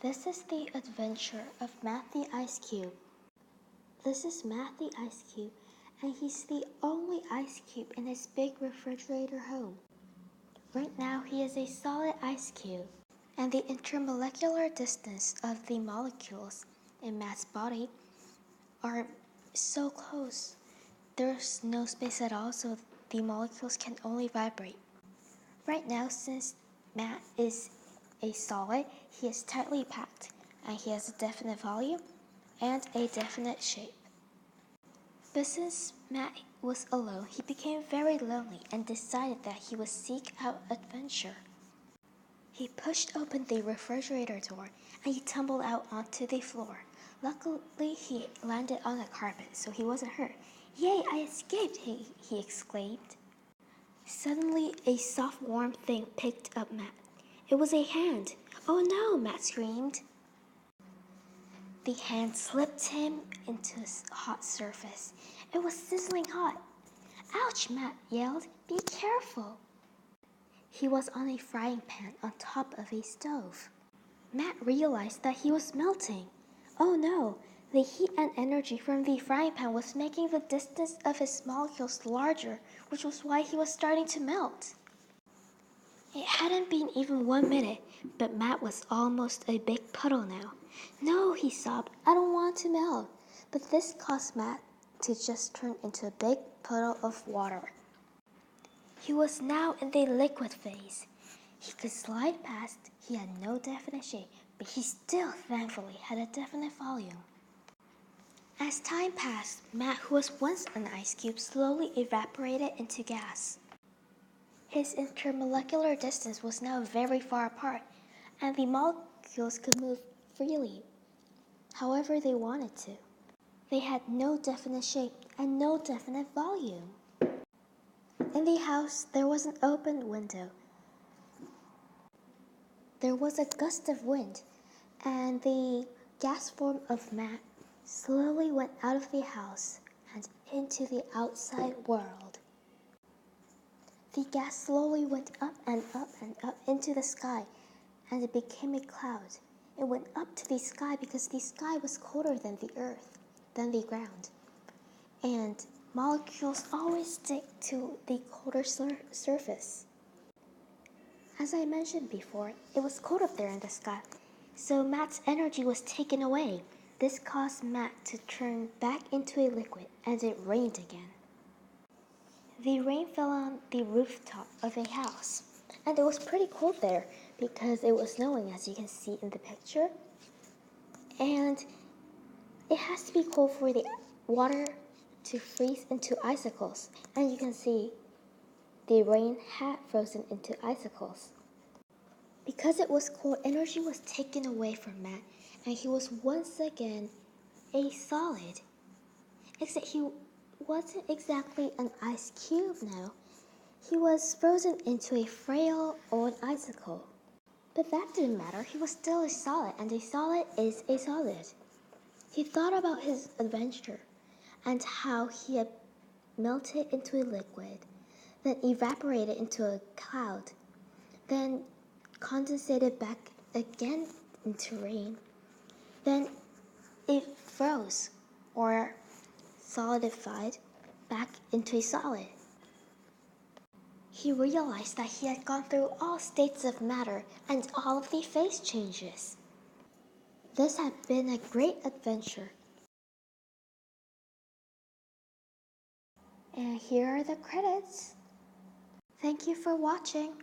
This is the adventure of Matt the Ice Cube. This is Matt the Ice Cube, and he's the only ice cube in his big refrigerator home. Right now he is a solid ice cube, and the intermolecular distance of the molecules in Matt's body are so close. There's no space at all, so the molecules can only vibrate. Right now, since Matt is a solid, he is tightly packed, and he has a definite volume and a definite shape. But since Matt was alone, he became very lonely and decided that he would seek out adventure. He pushed open the refrigerator door and he tumbled out onto the floor. Luckily, he landed on the carpet, so he wasn't hurt. "Yay, I escaped!" he exclaimed. Suddenly, a soft, warm thing picked up Matt. It was a hand. "Oh no!" Matt screamed. The hand slipped him into a hot surface. It was sizzling hot. "Ouch!" Matt yelled. "Be careful!" He was on a frying pan on top of a stove. Matt realized that he was melting. Oh no! The heat and energy from the frying pan was making the distance of his molecules larger, which was why he was starting to melt. It hadn't been even 1 minute, but Matt was almost a big puddle now. "No," he sobbed, "I don't want to melt." But this caused Matt to just turn into a big puddle of water. He was now in the liquid phase. He could slide past, he had no definite shape, but he still thankfully had a definite volume. As time passed, Matt, who was once an ice cube, slowly evaporated into gas. His intermolecular distance was now very far apart, and the molecules could move freely however they wanted to. They had no definite shape and no definite volume. In the house, there was an open window. There was a gust of wind, and the gas form of Matt slowly went out of the house and into the outside world. The gas slowly went up and up and up into the sky, and it became a cloud. It went up to the sky because the sky was colder than the earth, than the ground. And molecules always stick to the colder surface. As I mentioned before, it was cold up there in the sky, so Matt's energy was taken away. This caused Matt to turn back into a liquid, and it rained again. The rain fell on the rooftop of a house, and it was pretty cold there because it was snowing, as you can see in the picture. And it has to be cold for the water to freeze into icicles, and you can see the rain had frozen into icicles. Because it was cold, energy was taken away from Matt, and he was once again a solid. Except he wasn't exactly an ice cube now. He was frozen into a frail old icicle. But that didn't matter. He was still a solid, and a solid is a solid. He thought about his adventure and how he had melted into a liquid, then evaporated into a cloud, then condensated back again into rain. Then it froze or solidified back into a solid. He realized that he had gone through all states of matter and all of the phase changes. This had been a great adventure. And here are the credits. Thank you for watching.